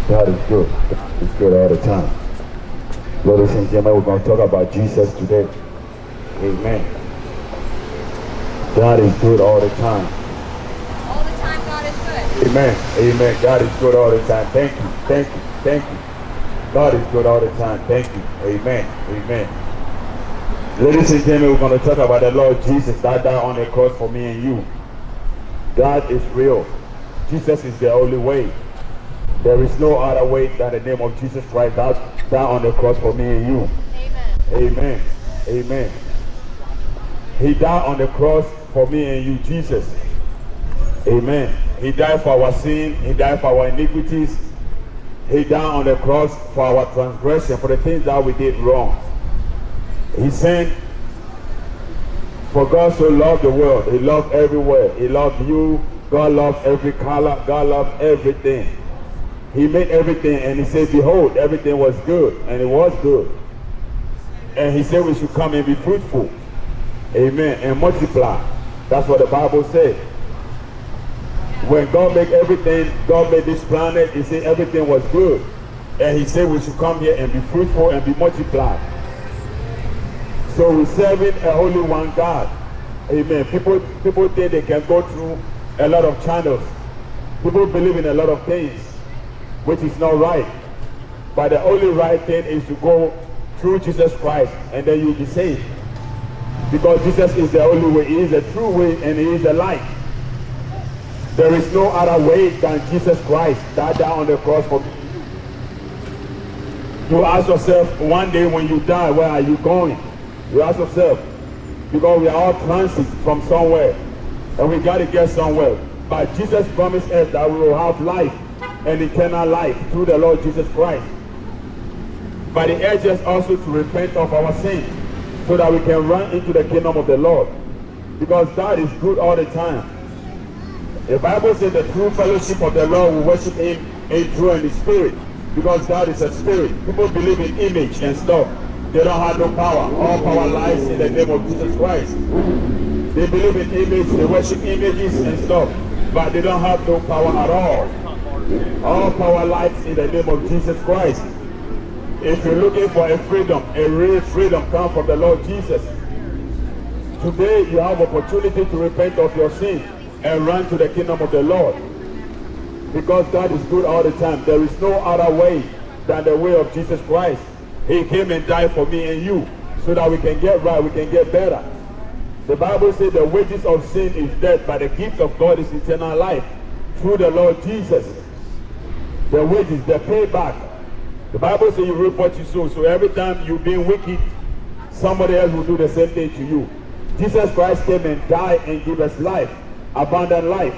God is good. God is good all the time. Ladies and gentlemen, we're going to talk about Jesus today. Amen. God is good all the time. All the time God is good. Amen. Amen. God is good all the time. Thank you. Thank you. Thank you. God is good all the time. Thank you. Amen. Amen. Ladies and gentlemen, we're going to talk about the Lord Jesus that died on the cross for me and you. God is real. Jesus is the only way. There is no other way than the name of Jesus Christ that died on the cross for me and you. Amen. Amen. Amen. He died on the cross for me and you, Jesus. Amen. He died for our sin. He died for our iniquities. He died on the cross for our transgression, for the things that we did wrong. He said, for God so loved the world. He loved everywhere. He loved you. God loved every color. God loved everything. He made everything, and he said, behold, everything was good, and it was good. And he said we should come and be fruitful. Amen. And multiply. That's what the Bible said. When God made everything, God made this planet, he said everything was good. And he said we should come here and be fruitful and be multiplied. So we're serving a holy one God. Amen. People think they can go through a lot of channels. People believe in a lot of things, which is not right. But the only right thing is to go through Jesus Christ, and then you'll be saved. Because Jesus is the only way. He is the true way, and he is the light. There is no other way than Jesus Christ that died on the cross for me. You ask yourself, one day when you die, where are you going? You ask yourself, because we are all transit from somewhere, and we got to get somewhere. But Jesus promised us that we will have life and eternal life through the Lord Jesus Christ. But he urges us also to repent of our sins so that we can run into the kingdom of the Lord. Because God is good all the time. The Bible says the true fellowship of the Lord will worship him in truth and in spirit. Because God is a spirit. People believe in image and stuff. They don't have no power. All power lies in the name of Jesus Christ. They believe in image, they worship images and stuff. But they don't have no power at all. All power lies in the name of Jesus Christ. If you're looking for a freedom, a real freedom comes from the Lord Jesus. Today you have opportunity to repent of your sin and run to the kingdom of the Lord. Because God is good all the time. There is no other way than the way of Jesus Christ. He came and died for me and you so that we can get right, we can get better. The Bible says the wages of sin is death, but the gift of God is eternal life through the Lord Jesus. The wages, the payback. The Bible says you reap what you sow. So every time you're being wicked, somebody else will do the same thing to you. Jesus Christ came and died and gave us life, abundant life.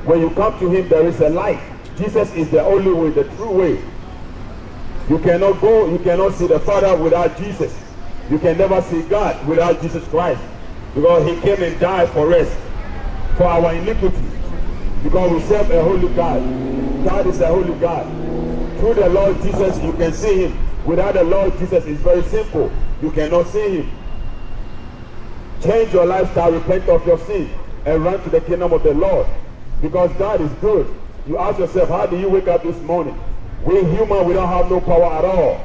When you come to him, there is a life. Jesus is the only way, the true way. You cannot go, you cannot see the Father without Jesus. You can never see God without Jesus Christ. Because he came and died for us, for our iniquity. Because we serve a holy God. God is a holy God. Through the Lord Jesus, you can see him. Without the Lord Jesus, it's very simple. You cannot see him. Change your lifestyle, repent of your sin, and run to the kingdom of the Lord. Because God is good. You ask yourself, how do you wake up this morning? We're human, we don't have no power at all.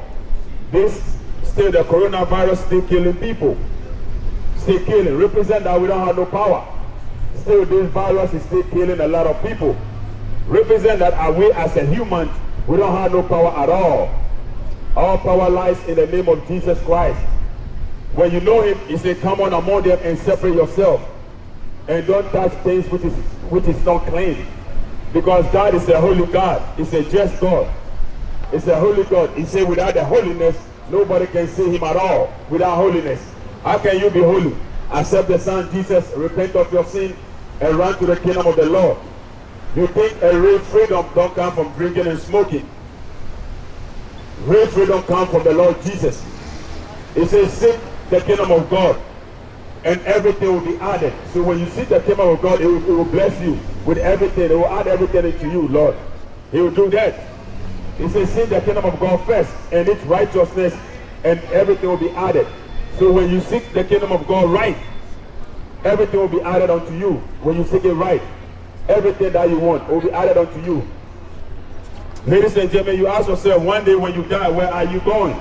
Still the coronavirus still killing people. Still killing. Represent that we don't have no power. Still this virus is still killing a lot of people. Represent that we as a human, we don't have no power at all. All power lies in the name of Jesus Christ. When you know him, he said, come on among them and separate yourself. And don't touch things which is not clean. Because God is a holy God. He's a just God. It's a holy God. He said without the holiness, nobody can see him at all. Without holiness. How can you be holy? Accept the Son Jesus, repent of your sin, and run to the kingdom of the Lord. You think a real freedom don't come from drinking and smoking. Real freedom comes from the Lord Jesus. He says, seek the kingdom of God, and everything will be added. So when you seek the kingdom of God, it will bless you with everything. It will add everything into you, Lord. He will do that. He says, seek the kingdom of God first, and its righteousness, and everything will be added. So when you seek the kingdom of God right, everything will be added unto you. When you seek it right, everything that you want will be added unto you. Ladies and gentlemen, you ask yourself, one day when you die, where are you going?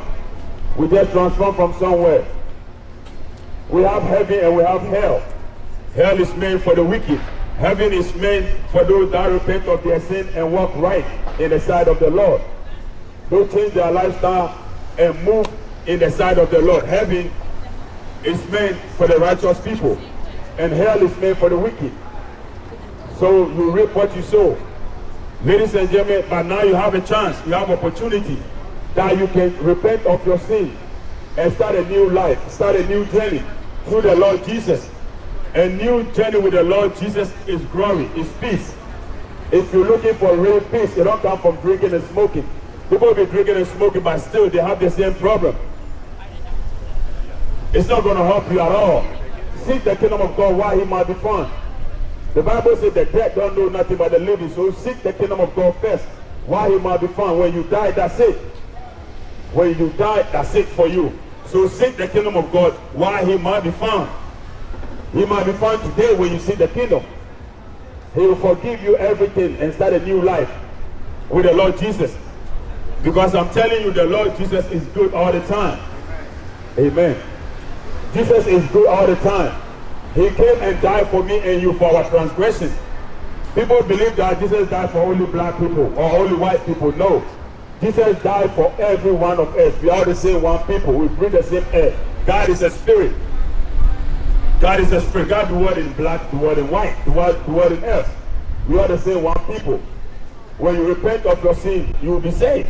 We just transform from somewhere. We have heaven and we have hell. Hell is made for the wicked. Heaven is made for those that repent of their sin and walk right in the sight of the Lord. Those change their lifestyle and move in the sight of the Lord. Heaven is made for the righteous people, and hell is made for the wicked. So you reap what you sow. Ladies and gentlemen, but now you have a chance, you have opportunity that you can repent of your sin and start a new life, start a new journey through the Lord Jesus. A new journey with the Lord Jesus is glory, is peace. If you're looking for real peace, it don't come from drinking and smoking. People will be drinking and smoking, but still they have the same problem. It's not going to help you at all. Seek the kingdom of God while he might be found. The Bible says the dead don't know nothing but the living. So seek the kingdom of God first while he might be found. When you die, that's it. When you die, that's it for you. So seek the kingdom of God while he might be found. He might be found today when you seek the kingdom. He will forgive you everything and start a new life with the Lord Jesus. Because I'm telling you, the Lord Jesus is good all the time. Amen. Jesus is good all the time. He came and died for me and you for our transgression. People believe that Jesus died for only black people or only white people. No. Jesus died for every one of us. We are the same one people. We breathe the same air. God is a spirit. God is a spirit. God the word in black, the word in white, the word in earth. We are the same one people. When you repent of your sin, you will be saved.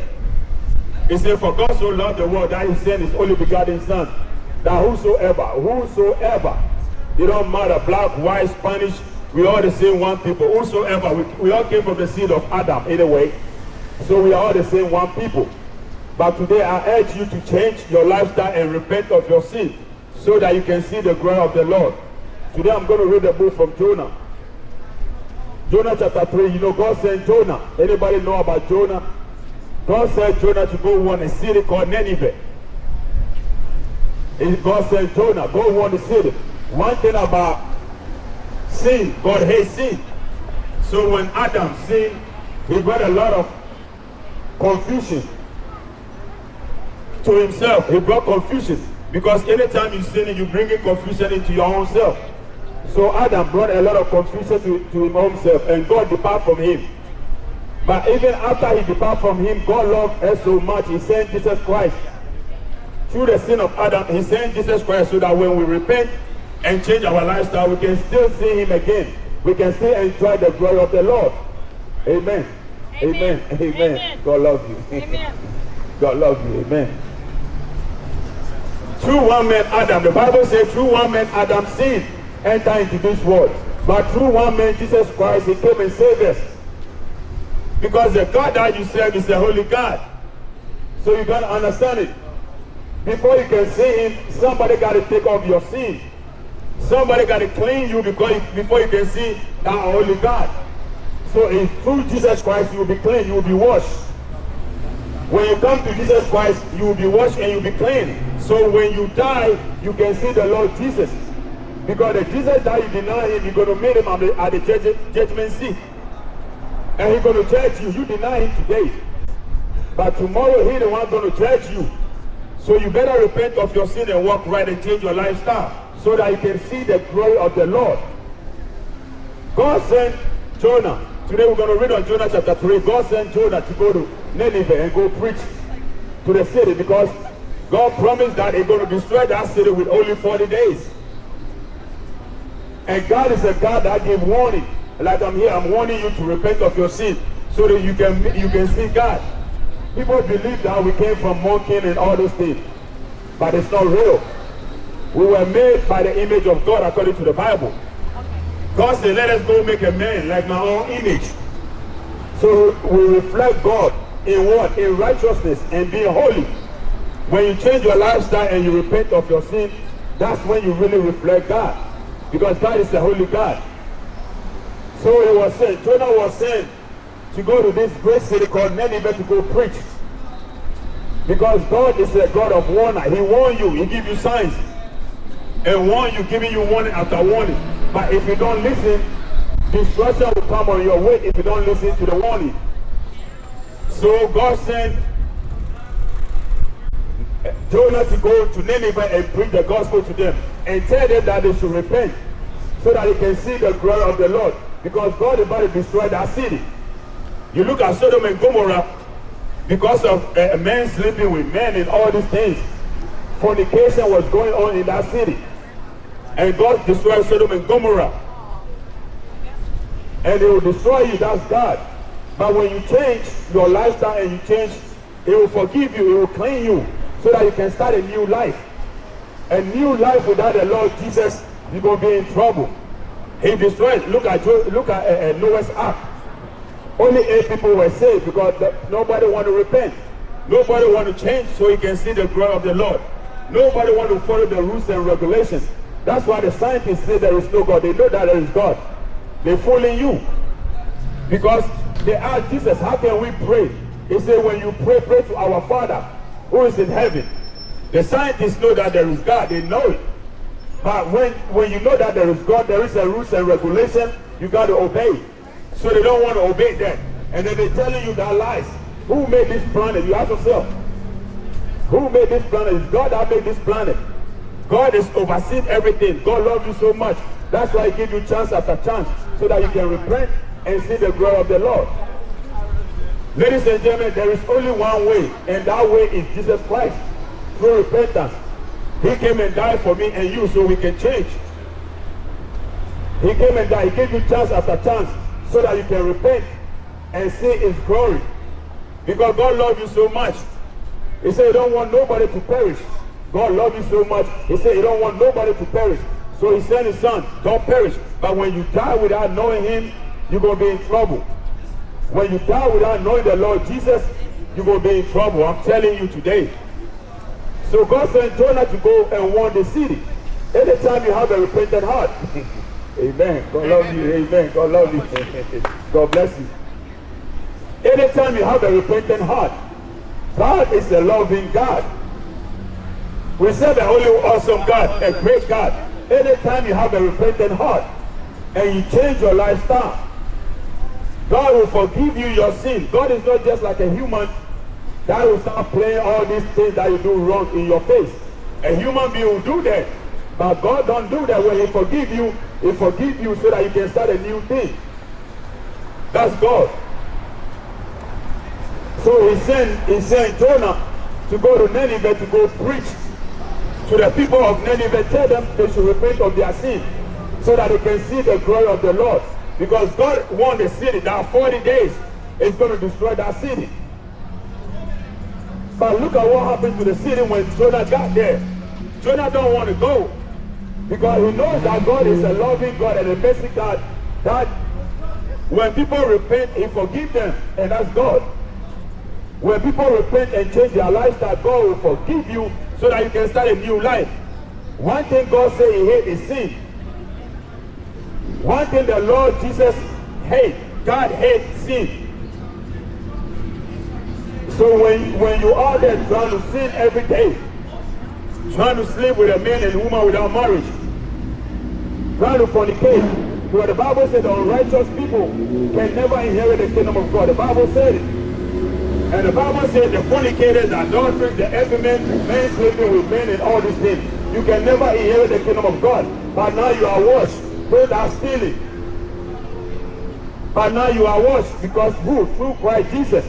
He said, for God so loved the world that he sent his only begotten son, that whosoever, it don't matter, black, white, Spanish, we are the same one people. Whosoever, we all came from the seed of Adam anyway. So we are all the same one people. But today I urge you to change your lifestyle and repent of your sin so that you can see the glory of the Lord. Today I'm going to read a book from Jonah. Jonah chapter 3. You know, God sent Jonah. Anybody know about Jonah? God sent Jonah to go warn a city called Nineveh. God sent Jonah, go warn the city. One thing about sin, God hates sin. So when Adam sinned, he brought a lot of confusion to himself. He brought confusion. Because anytime you sin, you bring confusion into your own self. So Adam brought a lot of confusion to his own self, and God departed from him. But even after he departed from him, God loved us so much, he sent Jesus Christ. Through the sin of Adam, he sent Jesus Christ so that when we repent and change our lifestyle, we can still see him again. We can still enjoy the glory of the Lord. Amen. Amen. Amen. Amen. Amen. God love you. Amen. God love you. Amen. Through one man Adam, the Bible says through one man Adam sin entered into this world. But through one man Jesus Christ, he came and saved us. Because the God that you serve is a holy God. So you got to understand it. Before you can see him, somebody got to take off your sin. Somebody got to clean you before you can see that holy God. So through Jesus Christ, you will be clean, you will be washed. When you come to Jesus Christ, you will be washed and you will be clean. So when you die, you can see the Lord Jesus. Because the Jesus that you deny him, you're going to meet him at the judgment seat. And he's going to judge you. You deny him today. But tomorrow, he's the one going to judge you. So you better repent of your sin and walk right and change your lifestyle so that you can see the glory of the Lord. God sent Jonah. Today we're going to read on Jonah chapter 3. God sent Jonah to go to Nineveh and go preach to the city because God promised that he's going to destroy that city with only 40 days. And God is a God that gives warning. Like I'm here, I'm warning you to repent of your sin so that you can see God. People believe that we came from monkeying and all those things. But it's not real. We were made by the image of God according to the Bible. God said, let us go make a man like my own image. So we reflect God in what? In righteousness and being holy. When you change your lifestyle and you repent of your sin, that's when you really reflect God. Because God is a holy God. So he was sent, Jonah was sent to go to this great city called Nineveh to go preach. Because God is a God of warning. He warned you, he gives you signs. And warn you, giving you warning after warning. But if you don't listen, destruction will come on your way if you don't listen to the warning. So God sent Jonah to go to Nineveh and preach the gospel to them and tell them that they should repent so that they can see the glory of the Lord, because God is about to destroy that city. You look at Sodom and Gomorrah, because of men sleeping with men and all these things, fornication was going on in that city, and God destroyed Sodom and Gomorrah. And He will destroy you, that's God. But when you change your lifestyle and you change, He will forgive you, He will clean you, so that you can start a new life. A new life without the Lord Jesus, you're going to be in trouble. He destroyed. Look at Noah's Ark. Only 8 people were saved because nobody want to repent. Nobody want to change so he can see the glory of the Lord. Nobody want to follow the rules and regulations. That's why the scientists say there is no God. They know that there is God. They're fooling you. Because they asked Jesus, how can we pray? He said, when you pray, pray to our Father who is in heaven. The scientists know that there is God. They know it. But when you know that there is God, there is a rules and regulation, you got to obey. So they don't want to obey that. And then they're telling you that lies. Who made this planet? You ask yourself. Who made this planet? It's God that made this planet. God is overseeing everything. God loves you so much. That's why He gives you chance after chance, so that you can repent and see the glory of the Lord. Ladies and gentlemen, there is only one way, and that way is Jesus Christ, through repentance. He came and died for me and you so we can change. He came and died. He gave you chance after chance so that you can repent and see His glory. Because God loves you so much. He said He don't want nobody to perish. God loves you so much. He said He don't want nobody to perish. So He sent His Son. Don't perish. But when you die without knowing Him, you're going to be in trouble. When you die without knowing the Lord Jesus, you're going to be in trouble. I'm telling you today. So God sent Jonah to go and warn the city. Anytime you have a repentant heart. Amen. God love you. Amen. God love you. God bless you. Anytime you have a repentant heart, God is a loving God. We serve a holy, awesome God, a great God. Anytime you have a repentant heart and you change your lifestyle, God will forgive you your sin. God is not just like a human that will start playing all these things that you do wrong in your face. A human being will do that. But God don't do that. When He forgive you so that you can start a new thing. That's God. So He sent Jonah to go to Nineveh to go preach to the people of Nineveh. Tell them they should repent of their sin so that they can see the glory of the Lord. Because God warned the city that 40 days is going to destroy that city. But look at what happened to the city when Jonah got there. Jonah don't want to go because he knows that God is a loving God and a mercy God, that when people repent, He forgives them, and that's God. When people repent and change their lifestyle, God will forgive you so that you can start a new life. One thing God said He hates is sin. One thing the Lord Jesus hates, God hates sin. So when you are there trying to sin every day, trying to sleep with a man and a woman without marriage, trying to fornicate, because the Bible said the unrighteous people can never inherit the kingdom of God. The Bible said it. And the Bible said the fornicators, the adulterers, the effeminate, men sleeping with men and all these things, you can never inherit the kingdom of God. But now you are washed. Those are stealing. But now you are washed because who? Through Christ Jesus.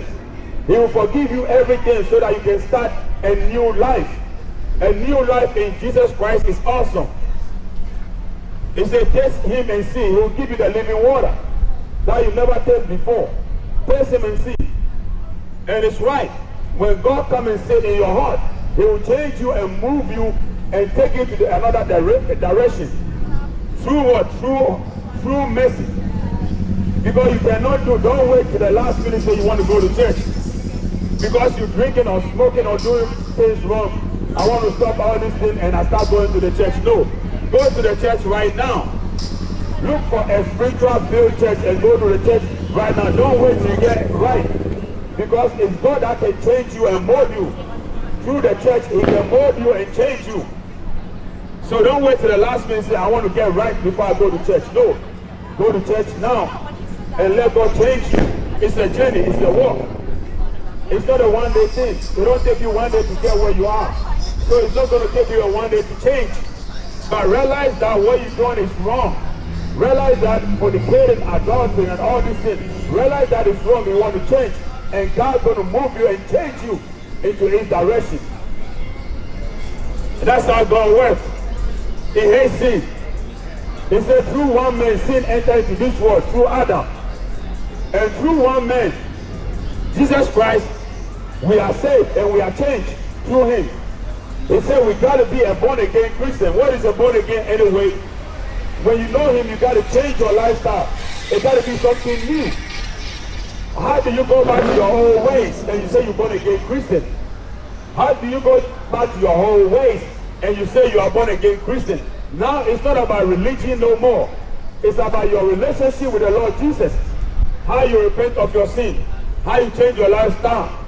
He will forgive you everything so that you can start a new life. A new life in Jesus Christ is awesome. He said, taste Him and see. He will give you the living water that you never tasted before. Taste Him and see. And it's right. When God comes and sit in your heart, He will change you and move you and take you to another direction. Through what? Through mercy. Because you cannot don't wait till the last minute say you want to go to church. Because you're drinking or smoking or doing things wrong. I want to stop all these things and I start going to the church. No. Go to the church right now. Look for a spiritual filled church and go to the church right now. Don't wait till you get right. Because it's God that can change you and mold you. Through the church, He can mold you and change you. So don't wait till the last minute and say, I want to get right before I go to church. No. Go to church now and let God change you. It's a journey. It's a walk. It's not a one-day thing. It don't take you one day to get where you are. So it's not going to take you a one day to change. But realize that what you're doing is wrong. Realize that fornicating, adultery, and all these things. Realize that it's wrong. You want to change. And God's going to move you and change you into His direction. And that's how God works. He hates sin. He said through one man sin entered into this world, through Adam. And through one man, Jesus Christ, we are saved and we are changed through Him. He said we got to be a born-again Christian. What is a born-again anyway? When you know Him, you got to change your lifestyle. It got to be something new. How do you go back to your old ways and you say you're born-again Christian? How do you go back to your old ways and you say you are born-again Christian? Now it's not about religion no more. It's about your relationship with the Lord Jesus. How you repent of your sin. How you change your lifestyle.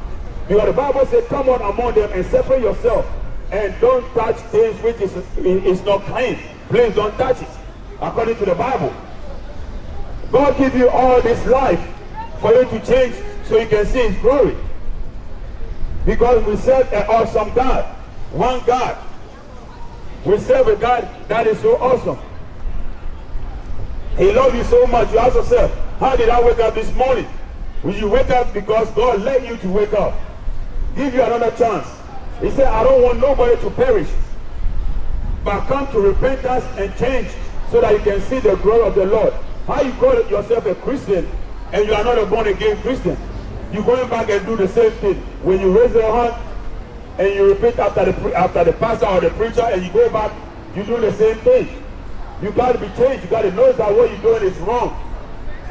Because the Bible says, come on among them and separate yourself. And don't touch things which is not clean. Please don't touch it. According to the Bible. God gives you all this life for you to change so you can see His glory. Because we serve an awesome God. One God. We serve a God that is so awesome. He loves you so much. You ask yourself, how did I wake up this morning? Will you wake up because God led you to wake up? Give you another chance. He said, I don't want nobody to perish, but come to repentance and change so that you can see the glory of the Lord. How you call yourself a Christian and you are not a born-again Christian? You're going back and do the same thing. When you raise your hand and you repeat after the pastor or the preacher and you go back, you do the same thing. You got to be changed. You got to know that what you're doing is wrong.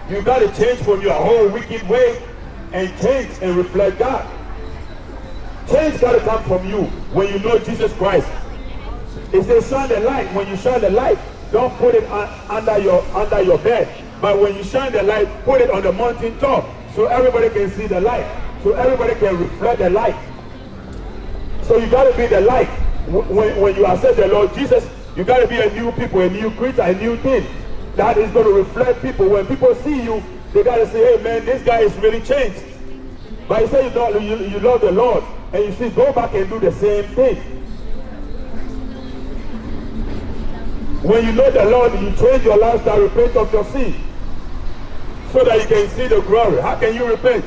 You got to change from your whole wicked way and change and reflect God. Change got to come from you when you know Jesus Christ. It says shine the light. When you shine the light, don't put it under your bed. But when you shine the light, put it on the mountain top so everybody can see the light. So everybody can reflect the light. So you got to be the light. When you accept the Lord Jesus, you got to be a new people, a new creature, a new thing. That is going to reflect people. When people see you, they got to say, hey man, this guy is really changed. But you say you love the Lord. And you see, go back and do the same thing. When you know the Lord, you change your lifestyle, repent of your sin. So that you can see the glory. How can you repent?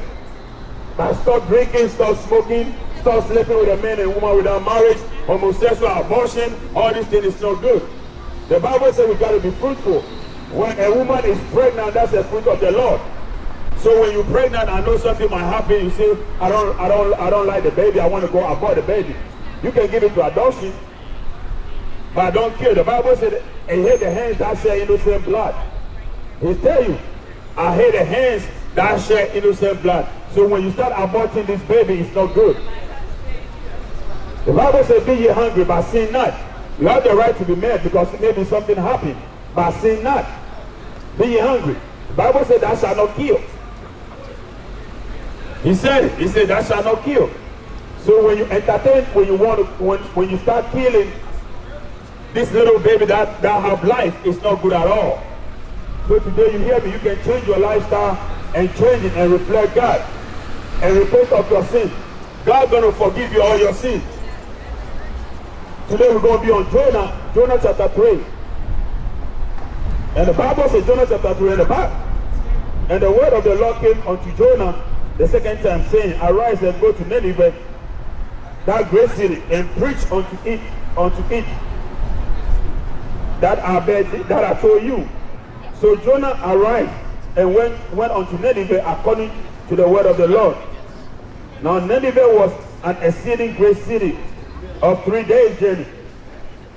By stop drinking, stop smoking, stop sleeping with a man and woman without marriage, homosexual, abortion, all these things is not good. The Bible says we got to be fruitful. When a woman is pregnant, that's a fruit of the Lord. So when you're pregnant, I know something might happen. You say, I don't like the baby. I want to go abort the baby. You can give it to adoption, but don't kill. The Bible said, I hate the hands that share innocent blood. He tell you, I hate the hands that share innocent blood. So when you start aborting this baby, it's not good. The Bible says, be ye hungry, but sin not. You have the right to be mad because maybe something happened, but sin not. Be ye hungry. The Bible says, thou shalt not kill. He said, thou shalt not kill. So when you entertain, when you start killing this little baby that have life, it's not good at all. So today you hear me, you can change your lifestyle and change it and reflect God and repent of your sin. God's going to forgive you all your sins. Today we're going to be on Jonah chapter 3. And the Bible says Jonah chapter 3 in the back. And the word of the Lord came unto Jonah the second time, saying, arise and go to Nineveh, that great city, and preach unto it that I told you. So Jonah arose and went unto Nineveh according to the word of the Lord. Now Nineveh was an exceeding great city of 3 days' journey.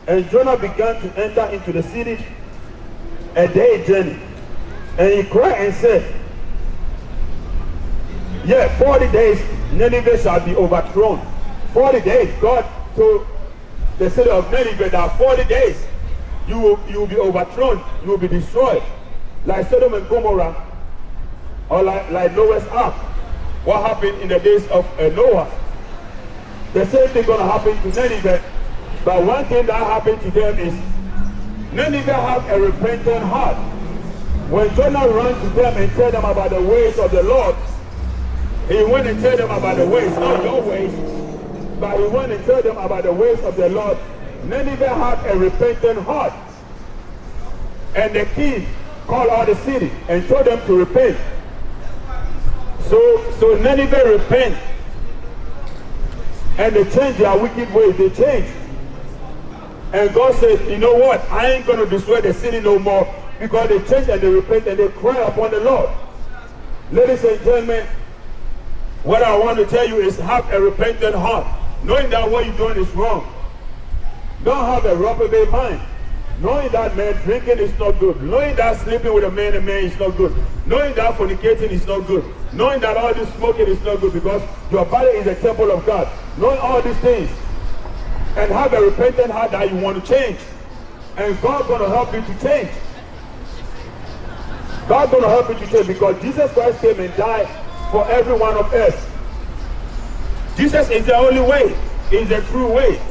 And Jonah began to enter into the city a day's journey. And he cried and said, yeah, 40 days Nineveh shall be overthrown. 40 days, God told the city of Nineveh that 40 days you will be overthrown, you will be destroyed. Like Sodom and Gomorrah, or like Noah's Ark. What happened in the days of Noah? The same thing going to happen to Nineveh. But one thing that happened to them is Nineveh have a repentant heart. When Jonah ran to them and told them about the ways of the Lord, He went and told them about the ways, not your ways, but he went and told them about the ways of the Lord. Nineveh had a repentant heart. And the king called out the city and told them to repent. So Nineveh repent. And they changed their wicked ways. They changed. And God said, you know what? I ain't going to destroy the city no more, because they changed and they repent and they cry upon the Lord. Ladies and gentlemen, what I want to tell you is have a repentant heart, knowing that what you're doing is wrong. Don't have a reprobate mind. Knowing that, man, drinking is not good. Knowing that sleeping with a man is not good. Knowing that fornicating is not good. Knowing that all this smoking is not good, because your body is a temple of God. Knowing all these things, and have a repentant heart that you want to change. And God's going to help you to change. God's going to help you to change, because Jesus Christ came and died for every one of us. Jesus is the only way. Is the true way.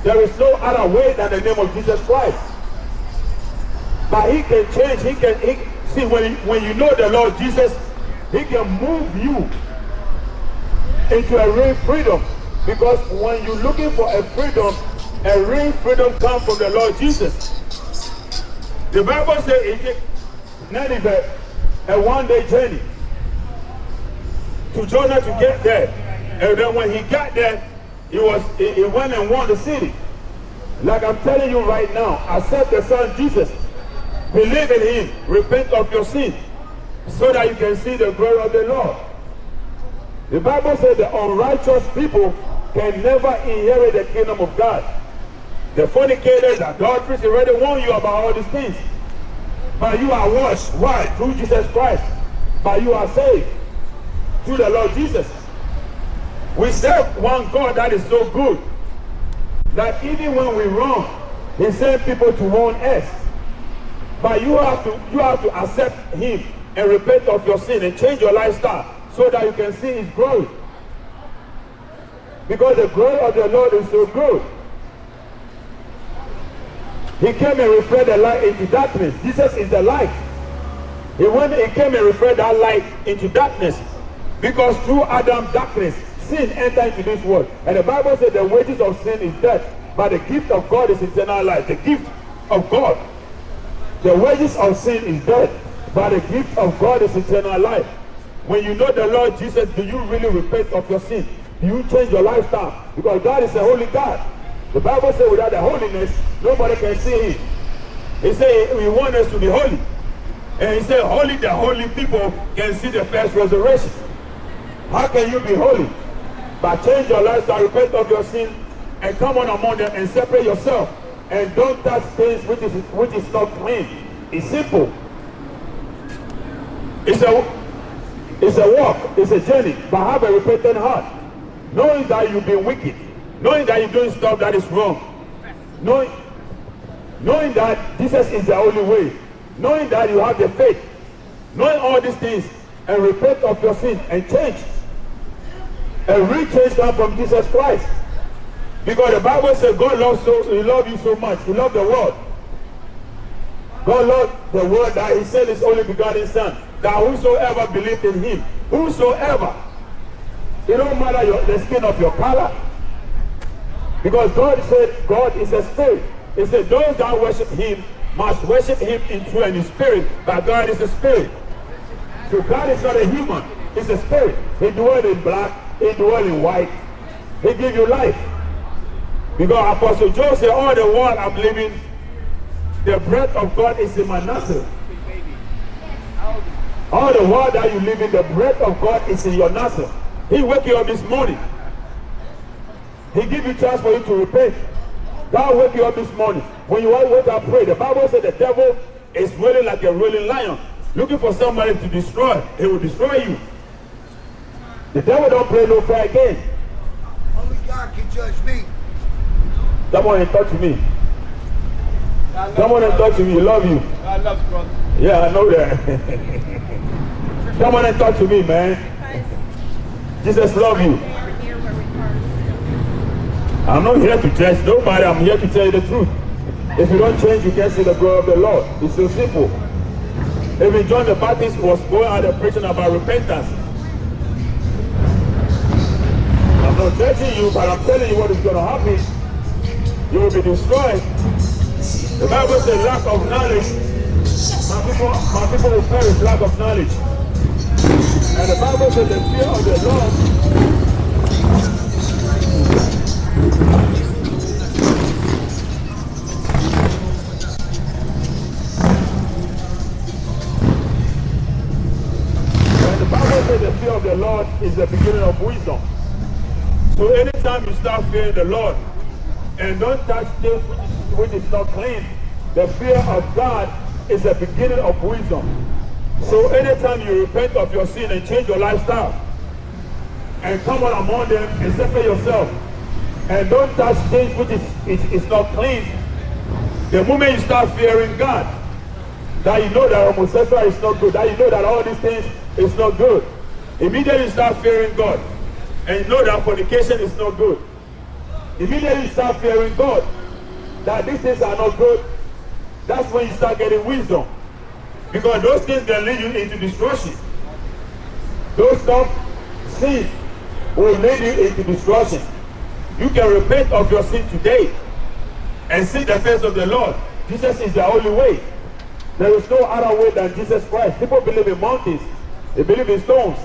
There is no other way than the name of Jesus Christ. But he can change. See, when you know the Lord Jesus, he can move you into a real freedom. Because when you're looking for a freedom, a real freedom comes from the Lord Jesus. The Bible says it takes Nineveh a one-day journey to Jonah to get there. And then when he got there, he went and won the city. Like I'm telling you right now, accept the Son Jesus. Believe in him. Repent of your sin, so that you can see the glory of the Lord. The Bible says the unrighteous people can never inherit the kingdom of God. The fornicators, the adulterers, they already warned you about all these things. But you are washed. Why? Through Jesus Christ. But you are saved through the Lord Jesus. We serve one God that is so good that even when we wrong, he sends people to warn us. But you have to accept him and repent of your sin and change your lifestyle, so that you can see his glory. Because the glory of the Lord is so good. He came and reflected the light into darkness. Jesus is the light. He came and reflected that light into darkness. Because through Adam, darkness, sin entered into this world. And the Bible says the wages of sin is death, but the gift of God is eternal life. The gift of God. The wages of sin is death, but the gift of God is eternal life. When you know the Lord Jesus, do you really repent of your sin? Do you change your lifestyle? Because God is a holy God. The Bible says without the holiness, nobody can see him. He said he wants us to be holy. And he said only the holy people can see the first resurrection. How can you be holy? But change your lifestyle, repent of your sin, and come on among them and separate yourself. And don't touch things which is not clean. It's simple. It's a walk, it's a journey, but have a repentant heart. Knowing that you've been wicked, knowing that you're doing stuff that is wrong, knowing that Jesus is the only way, knowing that you have the faith, knowing all these things, and repent of your sin and change. And real change comes from Jesus Christ. Because the Bible says God he loved you so much. He loved the world. God loved the world that he sent his only begotten Son, that whosoever believed in him, whosoever, it don't matter the skin of your color. Because God said God is a spirit. He said those that worship him must worship him in truth and in spirit, but God is a spirit. So God is not a human, he's a spirit. He dwells in black, he dwells in white. He gives you life. Because Apostle Joe said, all the while I'm living, the breath of God is in my nostril. All the while that you live in, the breath of God is in your nostril. He wake you up this morning. He give you chance for you to repent. God wake you up this morning. When you all wake up, pray. The Bible said the devil is rolling like a rolling lion, looking for somebody to destroy. He will destroy you. The devil don't play no fair game. Only God can judge me. Come on and talk to me. Come on and talk to me. I love you. I love you, brother. Yeah, I know that. Come on and talk to me, man. Jesus love you. I'm not here to judge nobody. I'm here to tell you the truth. If you don't change, you can't see the glory of the Lord. It's so simple. Even John the Baptist was going out and preaching about repentance. not judging you, but I'm telling you what is going to happen. You will be destroyed. The Bible says lack of knowledge. My people will perish lack of knowledge. And the Bible says the fear of the Lord. And the Bible says the fear of the Lord is the beginning of wisdom. So anytime you start fearing the Lord and don't touch things which is not clean, the fear of God is the beginning of wisdom. So anytime you repent of your sin and change your lifestyle and come on among them and separate yourself and don't touch things which is not clean, the moment you start fearing God, that you know that homosexual is not good, that you know that all these things is not good, immediately you start fearing God and you know that fornication is not good. Immediately you start fearing God that these things are not good. That's when you start getting wisdom. Because those things can lead you into destruction. Those stuff, sin, will lead you into destruction. You can repent of your sin today and seek the face of the Lord. Jesus is the only way. There is no other way than Jesus Christ. People believe in mountains. They believe in stones.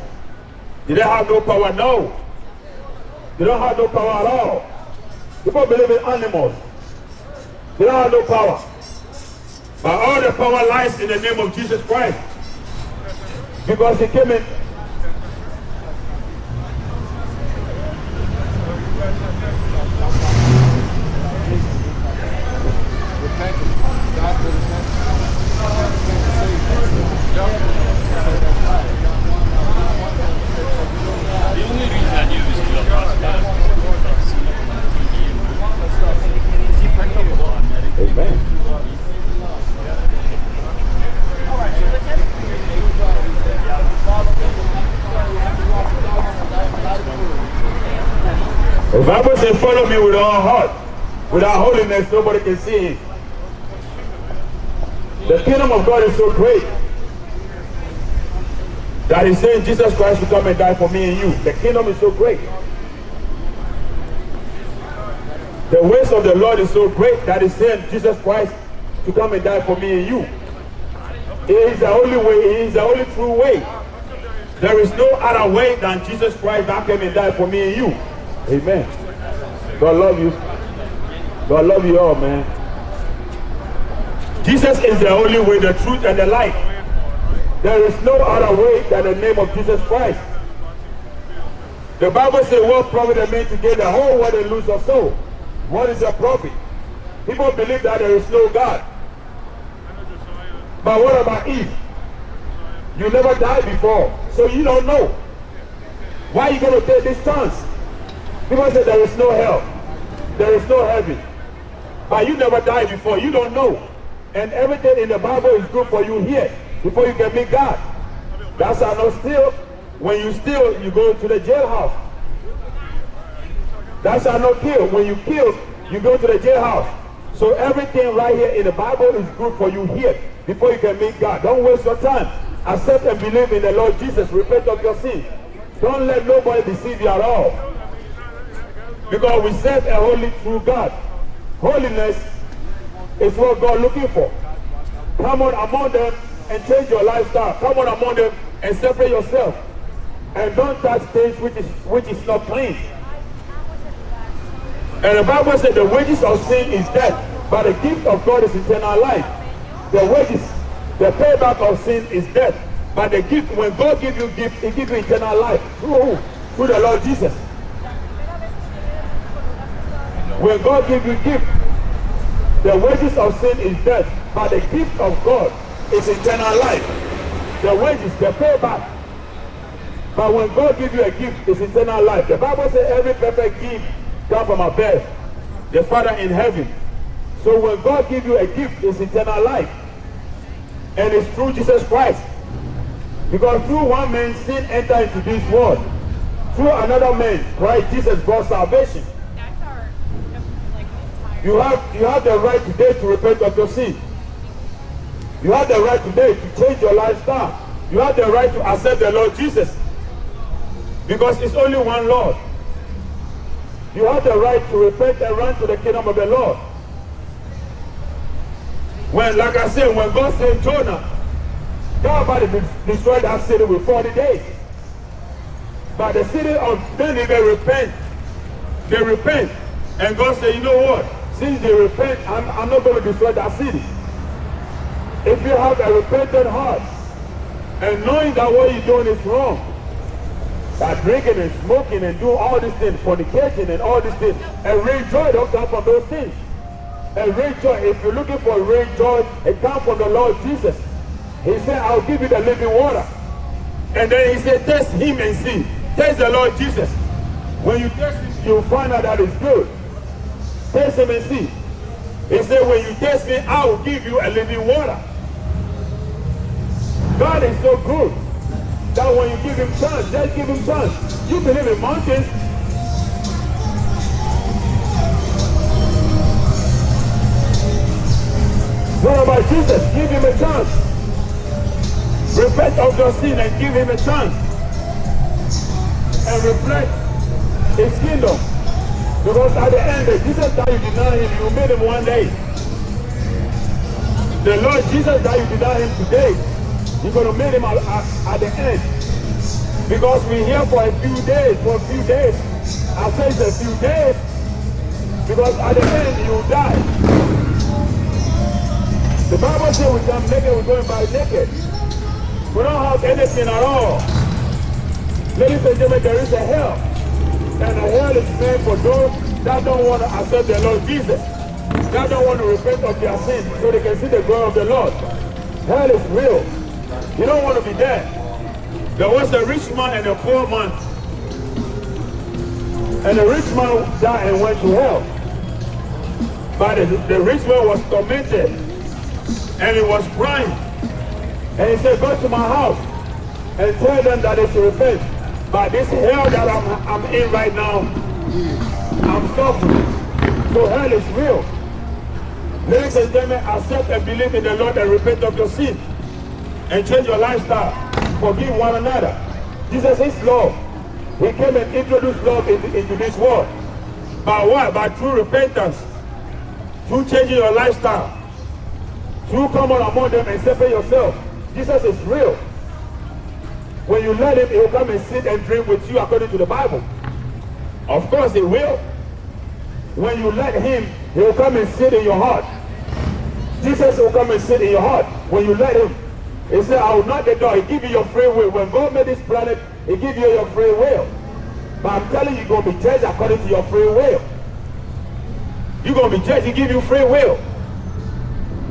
They don't have no power now. They don't have no power at all. People believe in animals. They don't have no power. But all the power lies in the name of Jesus Christ. Because he came in. The only reason I knew was because I passed by. Amen. The Bible says, follow me with all heart. Without holiness, nobody can see him. The kingdom of God is so great that he's saying Jesus Christ will come and die for me and you. The kingdom is so great. The ways of the Lord is so great that he's saying Jesus Christ to come and die for me and you. He is the only way. He is the only true way. There is no other way than Jesus Christ that came and died for me and you. Amen. God love you. God love you all, man. Jesus is the only way, the truth, and the light. There is no other way than the name of Jesus Christ. The Bible says, what profit a man to gain the whole world and lose your soul? What is a profit? People believe that there is no God. But what about Eve? You never died before, so you don't know. Why are you going to take this chance? People say there is no hell. There is no heaven. But you never died before. You don't know. And everything in the Bible is good for you here before you can meet God. That's how no steal. When you steal, you go to the jailhouse. That's how no kill. When you kill, you go to the jailhouse. So everything right here in the Bible is good for you here before you can meet God. Don't waste your time. Accept and believe in the Lord Jesus. Repent of your sin. Don't let nobody deceive you at all. Because we serve a holy, true God. Holiness is what God is looking for. Come on among them and change your lifestyle. Come on among them and separate yourself. And don't touch things which is not clean. And the Bible said the wages of sin is death, but the gift of God is eternal life. The wages, the payback of sin is death, but the gift, when God gives you gift, he gives you eternal life. Through the Lord Jesus. When God gives you gift, the wages of sin is death, but the gift of God is eternal life. The wages, the payback. But when God gives you a gift, it's eternal life. The Bible says every perfect gift comes from above, the Father in heaven. So when God gives you a gift, it's eternal life. And it's through Jesus Christ. Because through one man, sin entered into this world. Through another man, Christ Jesus brought salvation. That's our, You have the right today to repent of your sin. You have the right today to change your lifestyle. You have the right to accept the Lord Jesus. Because it's only one Lord. You have the right to repent and run to the kingdom of the Lord. When, like I said, when God saved Jonah, God about to destroy that city with 40 days. But the city of Nineveh repent. They repent. And God said, you know what? Since they repent, I'm not going to destroy that city. If you have a repentant heart, and knowing that what you're doing is wrong, that drinking and smoking and doing all these things, fornicating and all these things, and real joy don't come from those things. And real joy, if you're looking for real joy, it comes from the Lord Jesus. He said, I'll give you the living water. And then he said, test him and see. Test the Lord Jesus. When you test him, you'll find out that it's good. Test him and see. He said, when you test me, I will give you a living water. God is so good that when you give him chance, just give him chance. You believe in mountains. What about Jesus? Give him a chance. Repent of your sin and give him a chance. And reflect his kingdom. Because at the end, the Jesus that you deny him, you made him one day. The Lord Jesus that you deny him today, you're going to make him at the end. Because we're here for a few days, I say it's a few days. Because at the end, you die. The Bible says we come naked, we're going by naked. We don't have anything at all. Ladies and gentlemen, there is a hell. And the hell is made for those that don't want to accept the Lord Jesus. That don't want to repent of their sins so they can see the glory of the Lord. Hell is real. You don't want to be there. There was a rich man and a poor man. And the rich man died and went to hell. But the rich man was tormented. And he was crying. And he said, go to my house and tell them that they should repent. But this hell that I'm in right now, I'm suffering. So hell is real. Ladies and gentlemen, accept and believe in the Lord and repent of your sin. And change your lifestyle. Forgive one another. Jesus is love. He came and introduced love into this world. By what? By true repentance. Through changing your lifestyle. Through coming among them and separate yourself. Jesus is real. When you let him, he will come and sit and drink with you according to the Bible. Of course he will. When you let him, he will come and sit in your heart. Jesus will come and sit in your heart. When you let him, he said, I will knock the door. He give you your free will. When God made this planet, he give you your free will. But I'm telling you, you're going to be judged according to your free will. You're going to be judged. He give you free will.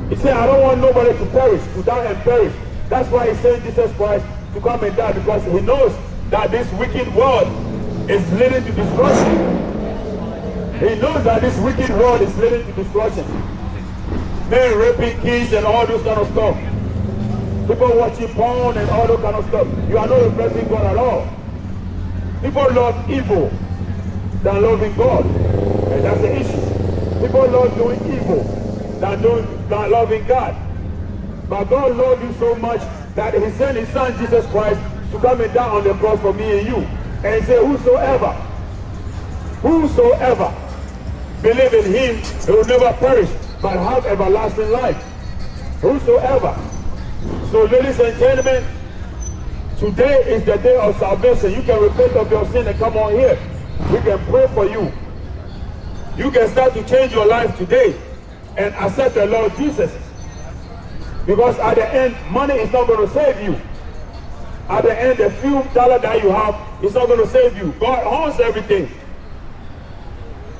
He said, I don't want nobody to perish, to die and perish. That's why he sent Jesus Christ to come and die, because he knows that this wicked world is leading to destruction. He knows that this wicked world is leading to destruction. Men raping kids and all those kind of stuff. People watching porn and all those kind of stuff. You are not reflecting God at all. People love evil than loving God. And that's the issue. People love doing evil than loving God. But God loved you so much that he sent his son Jesus Christ to come and die on the cross for me and you. And he said, whosoever believe in him, he will never perish, but have everlasting life. Whosoever. So ladies and gentlemen, today is the day of salvation. You can repent of your sin and come on here. We can pray for you. You can start to change your life today and accept the Lord Jesus. Because at the end, money is not going to save you. At the end, the few dollars that you have is not going to save you. God owns everything.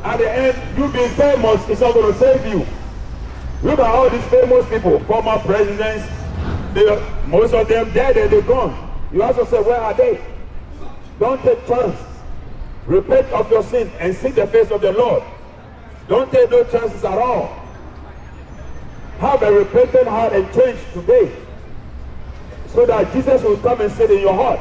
At the end, you being famous is not going to save you. Look at all these famous people, former presidents. Most of them dead and they're gone. You also say, where are they? Don't take chance. Repent of your sin and seek the face of the Lord. Don't take no chances at all. Have a repentant heart and change today, so that Jesus will come and sit in your heart.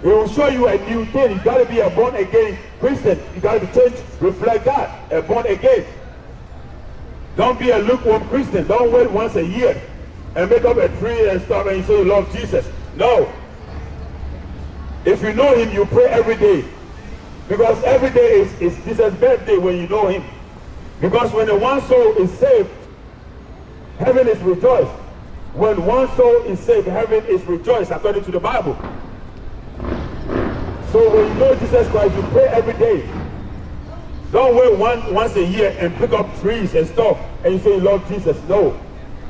He will show you a new thing. You got to be a born again Christian. You got to change, reflect God, a born again. Don't be a lukewarm Christian. Don't wait once a year and make up a tree and stuff and you say you love Jesus. No. If you know him, you pray every day. Because every day is Jesus' birthday when you know him. Because when one soul is saved, heaven is rejoiced. When one soul is saved, heaven is rejoiced according to the Bible. So when you know Jesus Christ, you pray every day. Don't wait once a year and pick up trees and stuff and you say you love Jesus. No.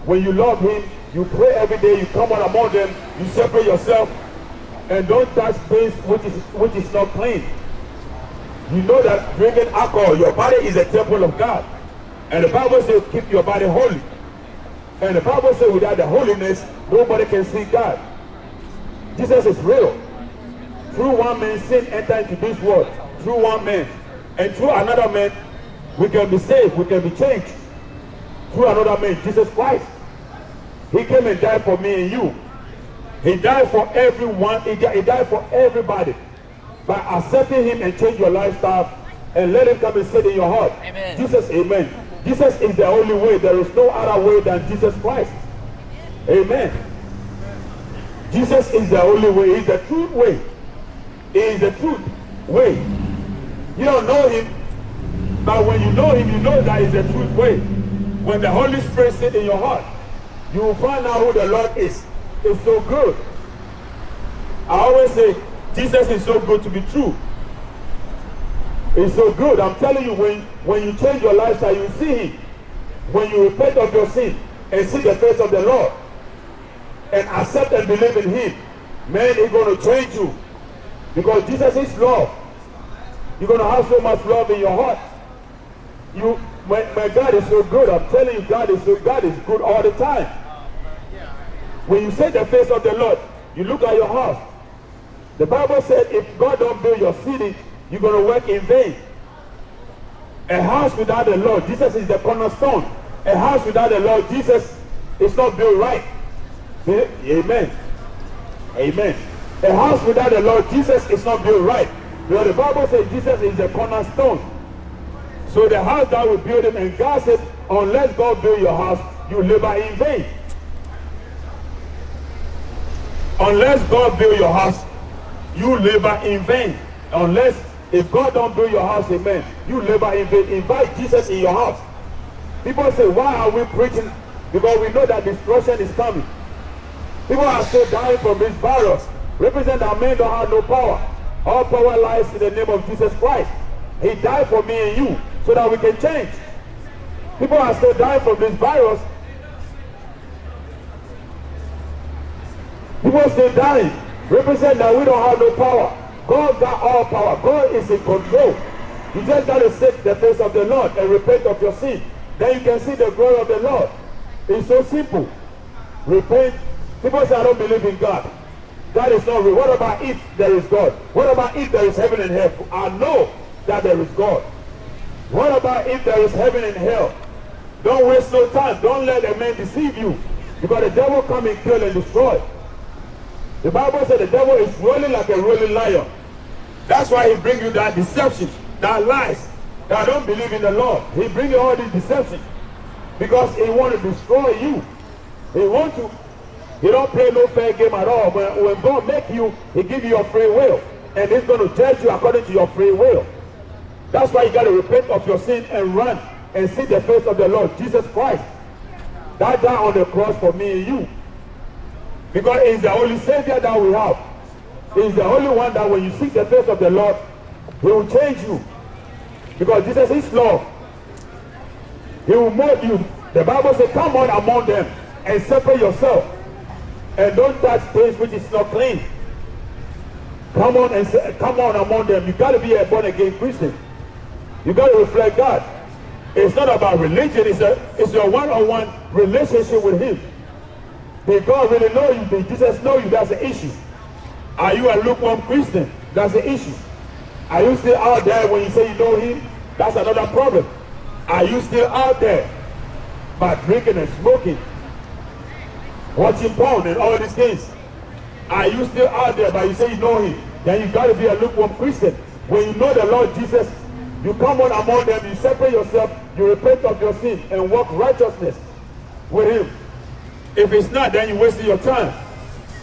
When you love him, you pray every day, you come out among them, you separate yourself, and don't touch things which is not clean. You know that drinking alcohol, your body is a temple of God. And the Bible says keep your body holy. And the Bible says without the holiness, nobody can see God. Jesus is real. Through one man, sin entered into this world. Through one man. And through another man, we can be saved, we can be changed. Through another man, Jesus Christ. He came and died for me and you. He died for everyone. He died for everybody. By accepting him and change your lifestyle and let him come and sit in your heart. Amen. Jesus, amen. Jesus is the only way. There is no other way than Jesus Christ. Amen. Jesus is the only way. He's the truth way. He is the truth way. You don't know him, but when you know him, you know that is the truth way. When the Holy Spirit sits in your heart, you will find out who the Lord is. It's so good. I always say, Jesus is so good to be true. It's so good. I'm telling you, when you change your lifestyle, you see him. When you repent of your sin and see the face of the Lord and accept and believe in him, man, he's going to change you. Because Jesus is love. You're going to have so much love in your heart. My God is so good. I'm telling you, God is good all the time. When you see the face of the Lord, you look at your house. The Bible said if God don't build your city, you're going to work in vain. A house without the Lord, Jesus is the cornerstone. A house without the Lord, Jesus is not built right. Amen. Amen. A house without the Lord, Jesus is not built right. Because the Bible says Jesus is the cornerstone. So the house that will build him, and God said, unless God build your house, you labor in vain. Unless God build your house, you labor in vain. If God don't build your house, amen, you labor in vain. Invite Jesus in your house. People say, why are we preaching? Because we know that destruction is coming. People are still dying from this virus. Represent that men don't have no power. All power lies in the name of Jesus Christ. He died for me and you so that we can change. People are still dying from this virus. People still dying. Represent that we don't have no power. God got all power. God is in control. You just got to seek the face of the Lord and repent of your sin. Then you can see the glory of the Lord. It's so simple. Repent. People say, I don't believe in God. God is not real. What about if there is God? What about if there is heaven and hell? I know that there is God. What about if there is heaven and hell? Don't waste no time. Don't let a man deceive you. Because the devil come and kill and destroy. The Bible said the devil is rolling like a rolling lion. That's why he brings you that deception, that lies, that don't believe in the Lord. He brings you all these deceptions because he wants to destroy you. He don't play no fair game at all. When God make you, he give you your free will. And he's going to judge you according to your free will. That's why you got to repent of your sin and run and see the face of the Lord, Jesus Christ. That died on the cross for me and you. Because he's the only Savior that we have. He's the only one that when you seek the face of the Lord, he will change you. Because Jesus is love. He will mold you. The Bible says, come on among them and separate yourself. And don't touch things which is not clean. Come on and say, come on among them. You got to be a born-again Christian. You got to reflect God. It's not about religion. It's your one-on-one relationship with him. Did God really know you? Did Jesus know you? That's the issue. Are you a lukewarm Christian? That's the issue. Are you still out there when you say you know him? That's another problem. Are you still out there by drinking and smoking, watching porn and all these things? Are you still out there but you say you know him? Then you got to be a lukewarm Christian. When you know the Lord Jesus, you come on among them, you separate yourself, you repent of your sin and walk righteousness with him. If it's not, then you're wasting your time.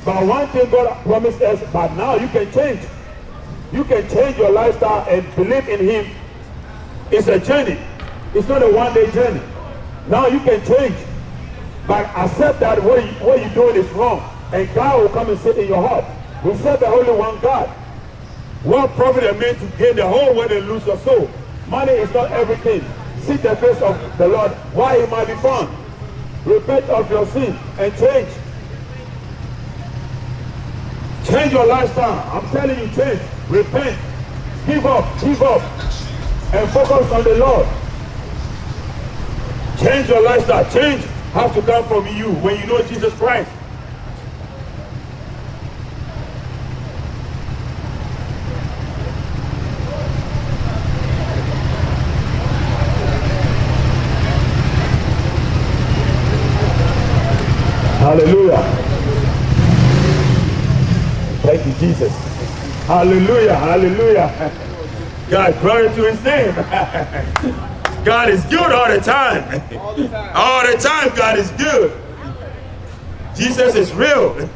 But one thing God promised us, but now you can change. you can change your lifestyle and believe in him. It's a journey. It's not a one-day journey. Now you can change. But accept that what you're doing is wrong. And God will come and sit in your heart. We serve the only one God. What profit a man to gain the whole world and lose your soul? Money is not everything. Seek the face of the Lord while he might be found. Repent of your sin and change. Change your lifestyle. I'm telling you, change. Repent. Give up. Give up. And focus on the Lord. Change your lifestyle. Change has to come from you when you know Jesus Christ. Hallelujah. Thank you, Jesus. Hallelujah. Hallelujah. God, glory to his name. God is good all the time. All the time, God is good. Jesus is real.